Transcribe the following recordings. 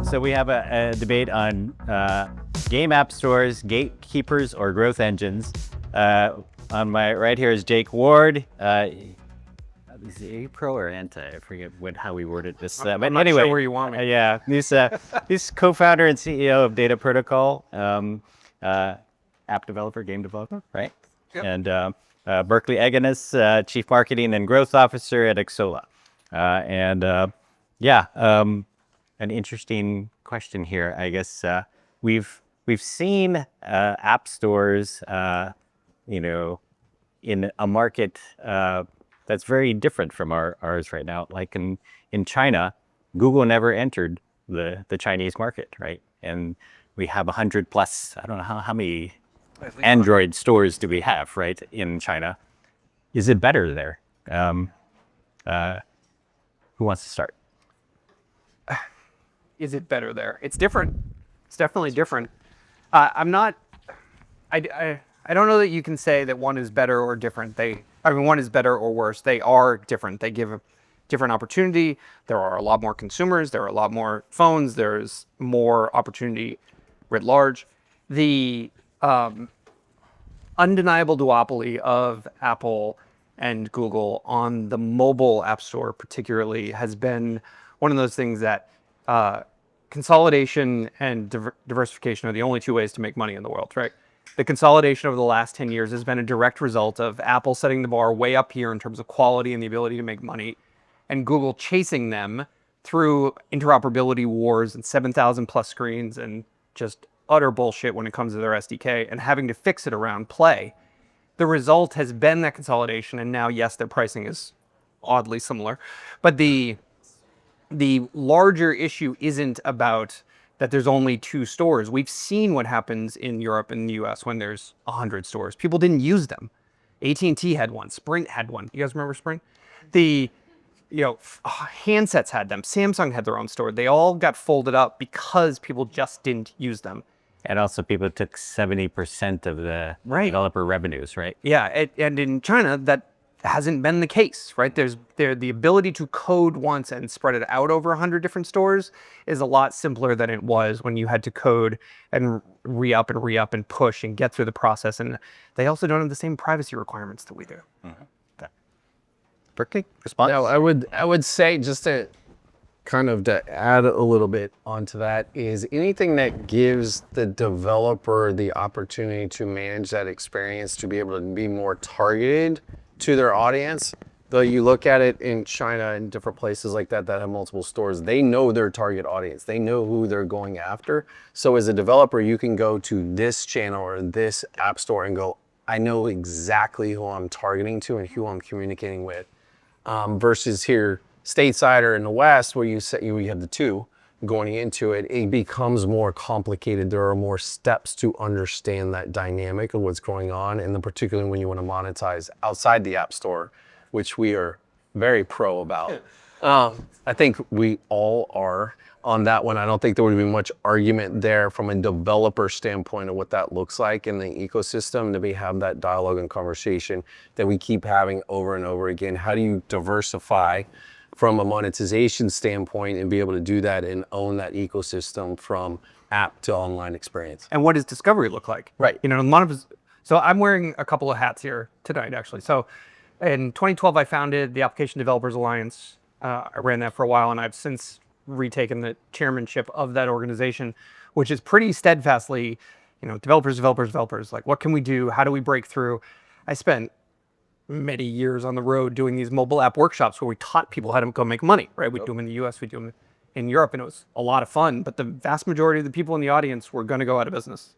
So we have a debate on game app stores, gatekeepers, or growth engines. On my right here is Jake Ward. Is he a pro or anti? I forget how we worded this. I'm But not anyway, sure where you want me. yeah, he's co-founder and CEO of Data Protocol, app developer, game developer, right? Yep. And Berkeley Eganis, chief marketing and growth officer at Exola. An interesting question here. I guess we've seen app stores, in a market that's very different from ours right now. Like in China, Google never entered the Chinese market, right? And we have 100 plus. I don't know how many Android stores do we have, right, in China? Is it better there? Who wants to start? Is it better there? It's different. It's definitely different. I don't know that you can say that one is better or different. One is better or worse. They are different. They give a different opportunity. There are a lot more consumers. There are a lot more phones. There's more opportunity writ large. The undeniable duopoly of Apple and Google on the mobile app store particularly has been one of those things that consolidation and diversification are the only two ways to make money in the world, right? The consolidation over the last 10 years has been a direct result of Apple setting the bar way up here in terms of quality and the ability to make money, and Google chasing them through interoperability wars and 7,000 plus screens and just utter bullshit when it comes to their SDK and having to fix it around Play. The result has been that consolidation, and now, yes, their pricing is oddly similar, but the larger issue isn't about that there's only 2 stores. We've seen what happens in Europe and the US when there's 100 stores. People didn't use them. AT&T had one. Sprint had one. You guys remember Sprint? Handsets had them. Samsung had their own store. They all got folded up because people just didn't use them. And also people took 70% of the Right. developer revenues, right? Yeah, and in China, that hasn't been the case, right? The ability to code once and spread it out over 100 different stores is a lot simpler than it was when you had to code and re-up and push and get through the process. And they also don't have the same privacy requirements that we do. Mm-hmm. Okay. Berkeley, response? No, I would say, just to kind of to add a little bit onto that, is anything that gives the developer the opportunity to manage that experience, to be able to be more targeted to their audience. Though you look at it in China and different places like that have multiple stores, they know their target audience. They know who they're going after. So as a developer, you can go to this channel or this app store and go, I know exactly who I'm targeting to and who I'm communicating with. Versus here, stateside or in the West, where you have the two going into it, it becomes more complicated. There are more steps to understand that dynamic of what's going on, and then particularly when you want to monetize outside the App Store, which we are very pro about. I think we all are on that one. I don't think there would be much argument there from a developer standpoint of what that looks like in the ecosystem, to have that dialogue and conversation that we keep having over and over again. How do you diversify from a monetization standpoint and be able to do that and own that ecosystem from app to online experience? And what does discovery look like? Right. So I'm wearing a couple of hats here tonight, actually. So in 2012, I founded the Application Developers Alliance. I ran that for a while, and I've since retaken the chairmanship of that organization, which is pretty steadfastly, developers, like, what can we do? How do we break through? I spent many years on the road doing these mobile app workshops where we taught people how to go make money, right? We do them in the US, we do them in Europe, and it was a lot of fun, but the vast majority of the people in the audience were going to go out of business.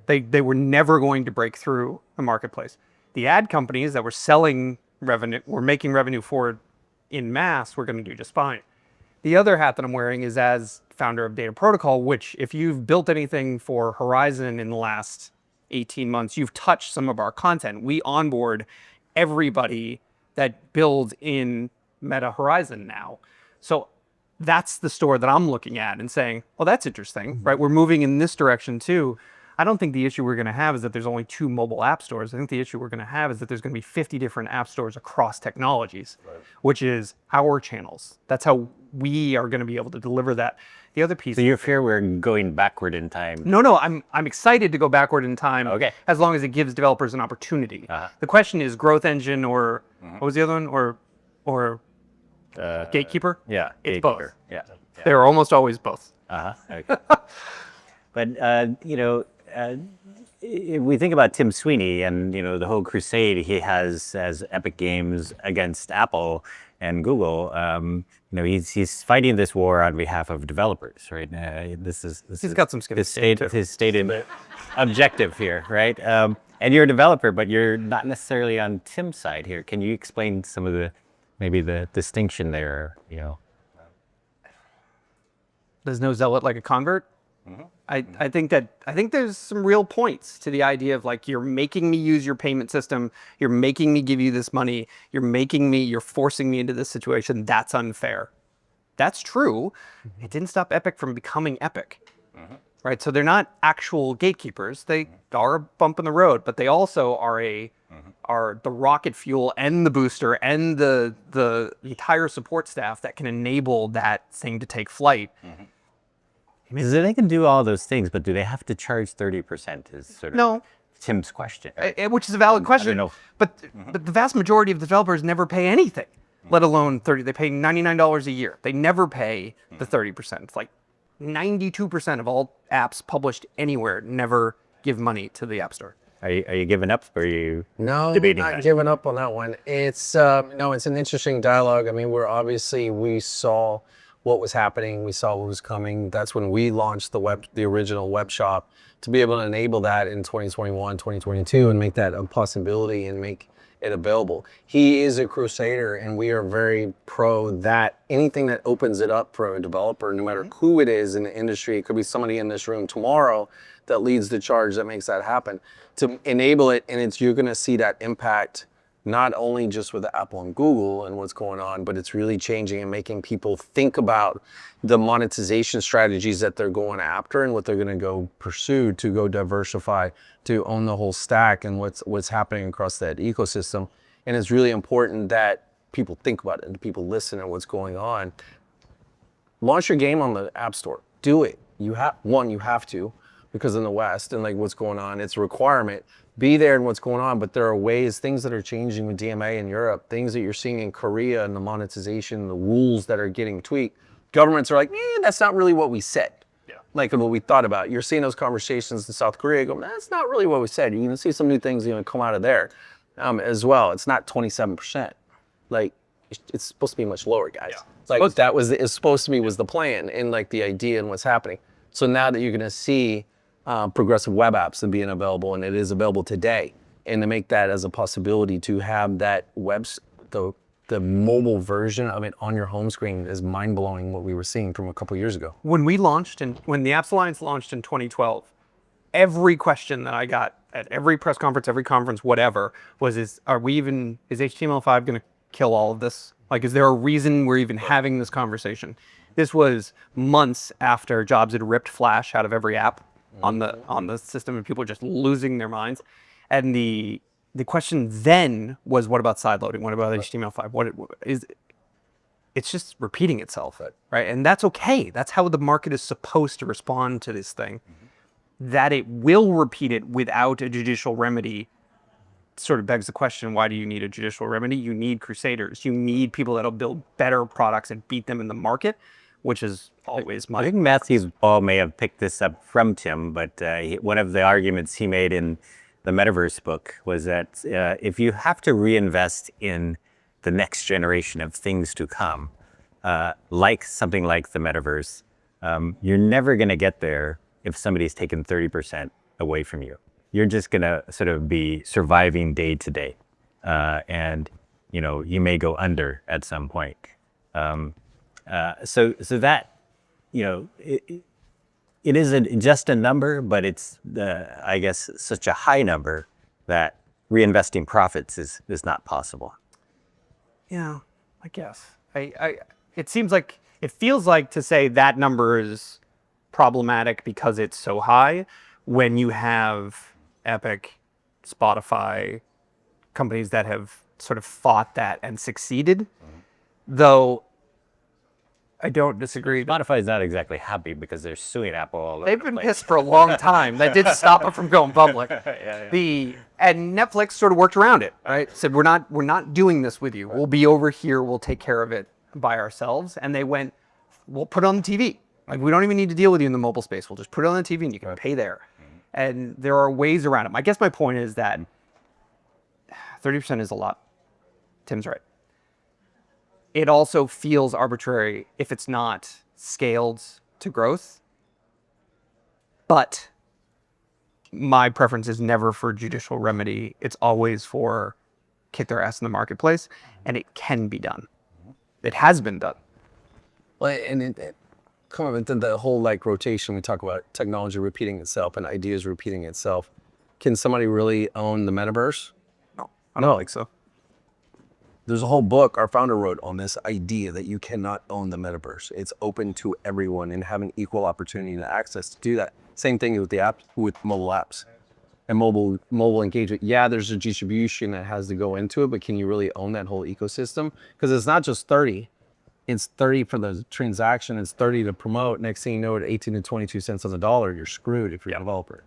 They were never going to break through the marketplace. The ad companies that were selling revenue, were making revenue for in mass, were going to do just fine. The other hat that I'm wearing is as founder of Data Protocol, which, if you've built anything for Horizon in the last 18 months, you've touched some of our content. We onboard everybody that builds in Meta Horizon now. So that's the store that I'm looking at and saying, well, that's interesting, right? We're moving in this direction too. I don't think the issue we're going to have is that there's only 2 mobile app stores. I think the issue we're going to have is that there's going to be 50 different app stores across technologies, which is our channels. That's how we are going to be able to deliver that. The other piece. So you fear we're going backward in time? No, I'm excited to go backward in time. Okay. As long as it gives developers an opportunity. Uh-huh. The question is growth engine or what was the other one or gatekeeper? Yeah. It's Gatekeeper. both. Yeah. They're almost always both. Okay. But if we think about Tim Sweeney and the whole crusade he has as Epic Games against Apple and Google, he's fighting this war on behalf of developers, right? He's got some skin in the game, too. his stated objective here, right? And you're a developer, but you're not necessarily on Tim's side here. Can you explain some of maybe the distinction there? There's no zealot like a convert. I think there's some real points to the idea of like, you're making me use your payment system, you're making me give you this money, you're forcing me into this situation. That's unfair. That's true. It didn't stop Epic from becoming Epic, right? So they're not actual gatekeepers. They are a bump in the road, but they also are the rocket fuel and the booster and the entire support staff that can enable that thing to take flight. Because they can do all those things, but do they have to charge 30%? Is sort of No. Tim's question. Which is a valid question. know. But the vast majority of developers never pay anything, let alone 30. They pay $99 a year. They never pay the 30%. It's like 92% of all apps published anywhere never give money to the App Store. Are you giving up, or are you No, debating not that? giving up on that one. It's no, it's an interesting dialogue. I mean, we saw what was happening, we saw what was coming. That's when we launched the original web shop to be able to enable that in 2021, 2022, and make that a possibility and make it available. He is a crusader, and we are very pro that. Anything that opens it up for a developer, no matter who it is in the industry, it could be somebody in this room tomorrow that leads the charge that makes that happen, to enable it. And you're going to see that impact not only just with Apple and Google and what's going on, but it's really changing and making people think about the monetization strategies that they're going after and what they're going to go pursue to go diversify, to own the whole stack and what's happening across that ecosystem. And it's really important that people think about it and people listen to what's going on. Launch your game on the App Store. Do it. You have to, because in the West and like what's going on, it's a requirement. Be there in what's going on, but there are ways, things that are changing with DMA in Europe, things that you're seeing in Korea and the monetization, the rules that are getting tweaked. Governments are like, that's not really what we said. Yeah. Like what we thought about. You're seeing those conversations in South Korea going, that's not really what we said. You're gonna see some new things come out of there as well. It's not 27%. Like it's supposed to be much lower, guys. Yeah. Like it's supposed to be was the plan and like the idea and what's happening. So now that you're gonna see progressive web apps and being available, and it is available today, and to make that as a possibility to have that the mobile version of it on your home screen is mind-blowing. What we were seeing from a couple years ago. When the Apps Alliance launched in 2012, every question that I got at every press conference, every conference, whatever, was is HTML5 going to kill all of this? Like, is there a reason we're even having this conversation? This was months after Jobs had ripped Flash out of every app on the system, and people were just losing their minds. And the question then was, what about sideloading? What about HTML5? It's just repeating itself, right? And that's okay. That's how the market is supposed to respond to this thing. That it will repeat it without a judicial remedy sort of begs the question, why do you need a judicial remedy? You need crusaders. You need people that'll build better products and beat them in the market, which is always I think Matthew Ball may have picked this up from Tim, but one of the arguments he made in the Metaverse book was that if you have to reinvest in the next generation of things to come, like something like the Metaverse, you're never going to get there if somebody's taken 30% away from you. You're just going to sort of be surviving day to day. And, you may go under at some point. So that, it isn't just a number, but it's, I guess, such a high number that reinvesting profits is not possible. Yeah, I guess. It feels like to say that number is problematic because it's so high, when you have Epic, Spotify, companies that have sort of fought that and succeeded, though I don't disagree. Spotify is not exactly happy because they're suing Apple all over They've the been place. pissed for a long time. That did stop them from going public. And Netflix sort of worked around it, right? Said we're not doing this with you. We'll be over here. We'll take care of it by ourselves. And they went, we'll put it on the TV. Like we don't even need to deal with you in the mobile space. We'll just put it on the TV and you can pay there. And there are ways around it. I guess my point is that 30% is a lot. Tim's right. It also feels arbitrary if it's not scaled to growth. But my preference is never for judicial remedy. It's always for kick their ass in the marketplace, and it can be done. It has been done. Well, and it come up into the whole like rotation. We talk about technology repeating itself and ideas repeating itself. Can somebody really own the metaverse? No, I don't think so. There's a whole book our founder wrote on this idea that you cannot own the metaverse. It's open to everyone and having equal opportunity and access to do that. Same thing with the app, with mobile apps and mobile engagement. Yeah, there's a distribution that has to go into it, but can you really own that whole ecosystem? Because it's not just 30. It's 30 for the transaction. It's 30 to promote. Next thing you know, at 18 to 22 cents on the dollar, you're screwed if you're a developer.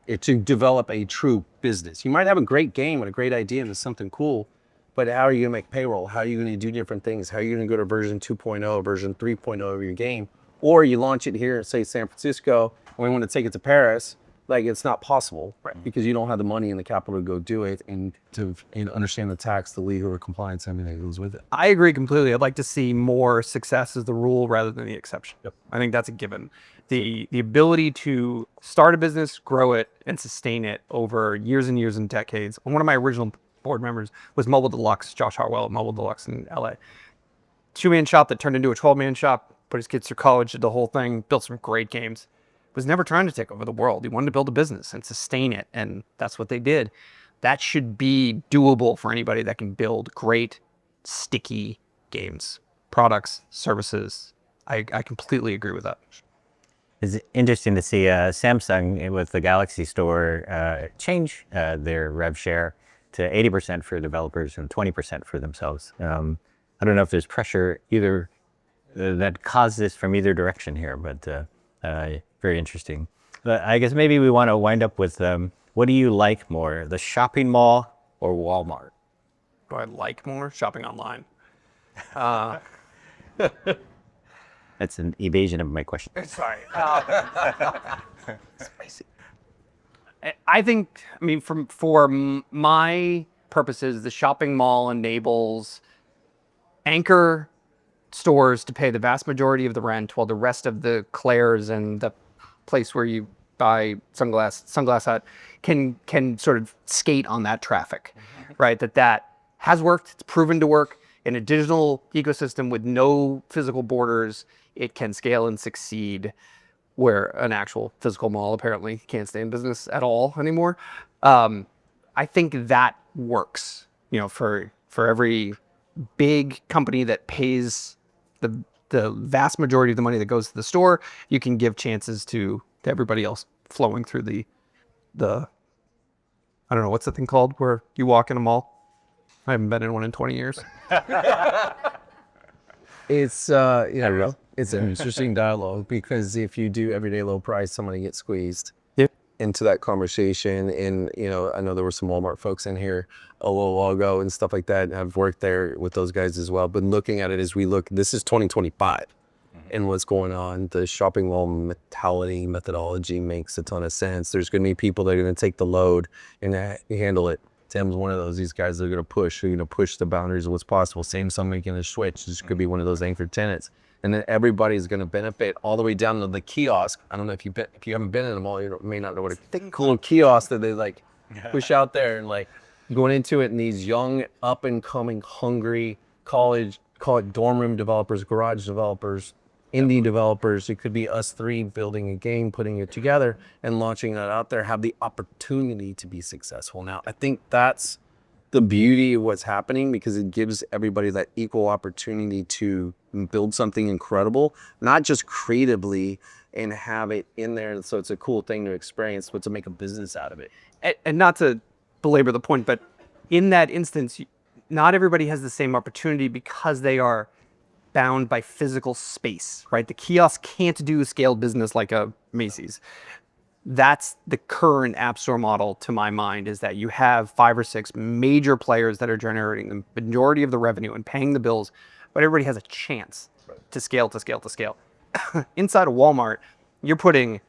To develop a true business. You might have a great game and a great idea and it's something cool, but how are you gonna make payroll? How are you gonna do different things? How are you gonna go to version 2.0, version 3.0 of your game? Or you launch it here, say San Francisco, and we want to take it to Paris. Like it's not possible, right? Because you don't have the money and the capital to go do it and to understand the tax, the legal, or compliance, everything that goes with it. I agree completely. I'd like to see more success as the rule rather than the exception. Yep. I think that's a given. The ability to start a business, grow it, and sustain it over years and years and decades. One of my original board members was Mobile Deluxe, Josh Hartwell at Mobile Deluxe in LA. 2-man shop that turned into a 12-man shop, put his kids through college, did the whole thing, built some great games. Was never trying to take over the world. He wanted to build a business and sustain it, and that's what they did. That should be doable for anybody that can build great, sticky games, products, services. I completely agree with that. It's interesting to see Samsung with the Galaxy Store change their rev share to 80% for developers and 20% for themselves. I don't know if there's pressure either that caused this from either direction here, but very interesting. But I guess maybe we want to wind up with what do you like more, the shopping mall or Walmart? Do I like more shopping online? That's an evasion of my question. Sorry. Spicy. I think, I mean, for my purposes, the shopping mall enables anchor stores to pay the vast majority of the rent while the rest of the Claire's and the place where you buy Sunglass Hut can sort of skate on that traffic, right? That has worked. It's proven to work in a digital ecosystem with no physical borders. It can scale and succeed where an actual physical mall apparently can't stay in business at all anymore. I think that works, for every big company that pays the vast majority of the money that goes to the store, you can give chances to everybody else flowing through the I don't know, what's the thing called where you walk in a mall? I haven't been in one in 20 years. It's it's an interesting dialogue because if you do everyday low price, somebody gets squeezed into that conversation. And I know there were some Walmart folks in here a little while ago and stuff like that. I've worked there with those guys as well. But looking at it as we look, this is 2025 and what's going on. The shopping mall methodology makes a ton of sense. There's going to be people that are going to take the load and handle it. Tim's one of those. These guys are going to push. They're going to push the boundaries of what's possible. Samsung making a switch. This could be one of those anchor tenants. And then everybody's going to benefit all the way down to the kiosk. I don't know if you haven't been in a mall, you may not know what a thick little kiosk that they like push out there and like going into it. And these young, up and coming, hungry college, call it dorm room developers, garage developers, indie developers. It could be us three building a game, putting it together and launching that out there, have the opportunity to be successful. Now, I think that's the beauty of what's happening because it gives everybody that equal opportunity to build something incredible, not just creatively, and have it in there. So it's a cool thing to experience, but to make a business out of it. And not to belabor the point, but in that instance, not everybody has the same opportunity because they are bound by physical space, right? The kiosk can't do scaled business like a Macy's. That's the current app store model, to my mind, is that you have 5 or 6 major players that are generating the majority of the revenue and paying the bills, but everybody has a chance to scale, to scale, to scale. Inside of Walmart, you're putting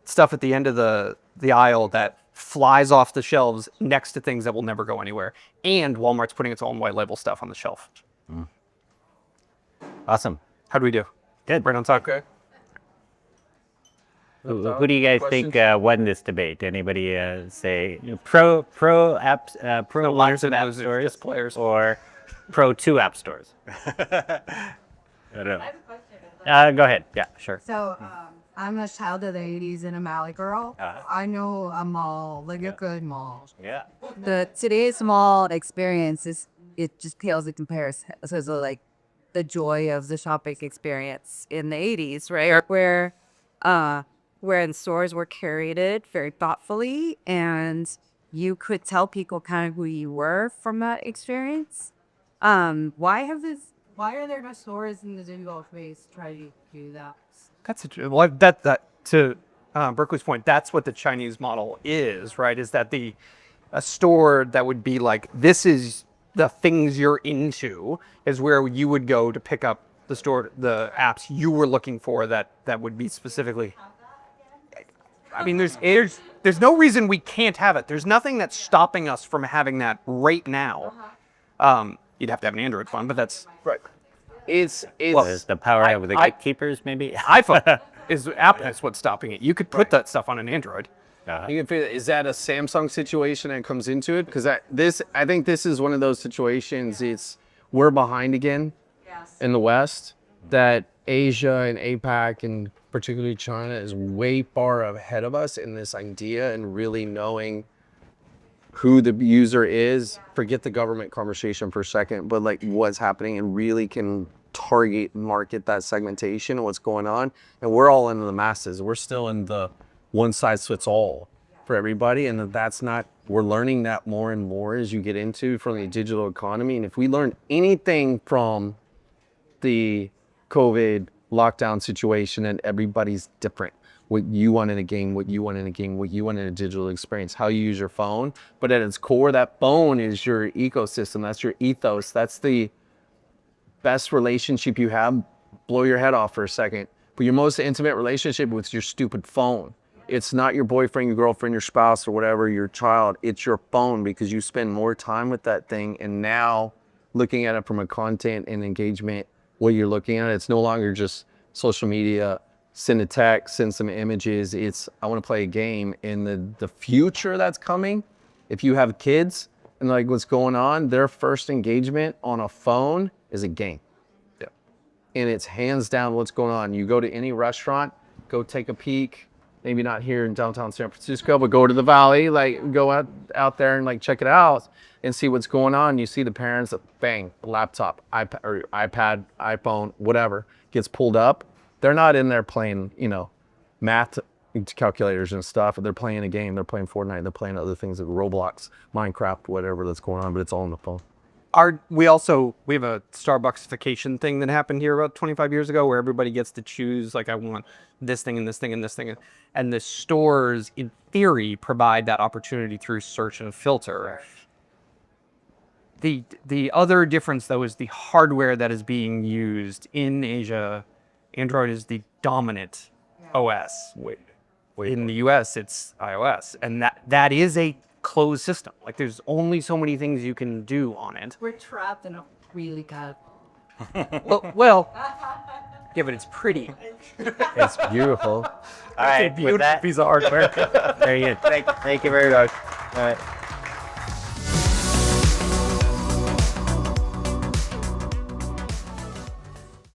stuff at the end of the aisle that flies off the shelves next to things that will never go anywhere. And Walmart's putting its own white label stuff on the shelf. Awesome. How do we do? Good. Right on top. Okay. Who do you guys think won this debate? Anybody say pro apps, pro lots of app stores, just players, or pro 2 app stores? I don't know. I have a question. Go ahead. Yeah, sure. So, I'm a child of the 80s and a Mali girl. I know a mall, like a good mall. Yeah. The today's mall experience it just pales in comparison. So like the joy of the shopping experience in the 80s, right? Where in stores were curated very thoughtfully and you could tell people kind of who you were from that experience. Why are there no stores in the digital space try to do that? That's well, that to Berkeley's point. That's what the Chinese model is, right? Is that a store that would be like, this is the things you're into, is where you would go to pick up the apps you were looking for that would be specifically. I mean, there's no reason we can't have it. There's nothing that's stopping us from having that right now. You'd have to have an Android phone, but that's Right. It's Is the power of the gatekeepers, maybe? iPhone is Apple is what's stopping it. You could put that stuff on an Android. you can figure, is that a Samsung situation that comes into it? Because I think this is one of those situations. We're behind again in the West. That Asia and APAC and particularly China is way far ahead of us in this idea and really knowing who the user is. Forget the government conversation for a second, but like what's happening and really can target market that segmentation and what's going on. And we're all in the masses. We're still in the one size fits all for everybody. And that's not, we're learning that more and more as you get into from the digital economy. And if we learn anything from the COVID lockdown situation, and everybody's different. What you want in a game, what you want in a game, what you want in a digital experience, how you use your phone. But at its core, that phone is your ecosystem. That's your ethos. That's the best relationship you have. Blow your head off for a second. But your most intimate relationship with your stupid phone. It's not your boyfriend, your girlfriend, your spouse, or whatever, your child. It's your phone, because you spend more time with that thing. And now looking at it from a content and engagement, what you're looking at, it's no longer just social media, send a text, send some images. It's, I want to play a game. In the future that's coming, if you have kids and like what's going on, their first engagement on a phone is a game. Yeah. And it's hands down what's going on. You go to any restaurant, go take a peek, maybe not here in downtown San Francisco, but go to the Valley, like go out there and like check it out and see what's going on. You see the parents, bang, laptop, iPad, iPhone, whatever, gets pulled up. They're not in there playing, math calculators and stuff. They're playing a game. They're playing Fortnite. They're playing other things like Roblox, Minecraft, whatever that's going on, but it's all on the phone. We have a Starbucksification thing that happened here about 25 years ago, where everybody gets to choose, like, I want this thing and this thing and this thing. And the stores, in theory, provide that opportunity through search and filter. The other difference, though, is the hardware that is being used in Asia. Android is the dominant OS. In the US, it's iOS. And that is a closed system. Like, there's only so many things you can do on it. We're trapped in a really good. Well, yeah, but it's pretty. It's beautiful. All right, with that, piece of hardware. very good. Thank you very much. All right.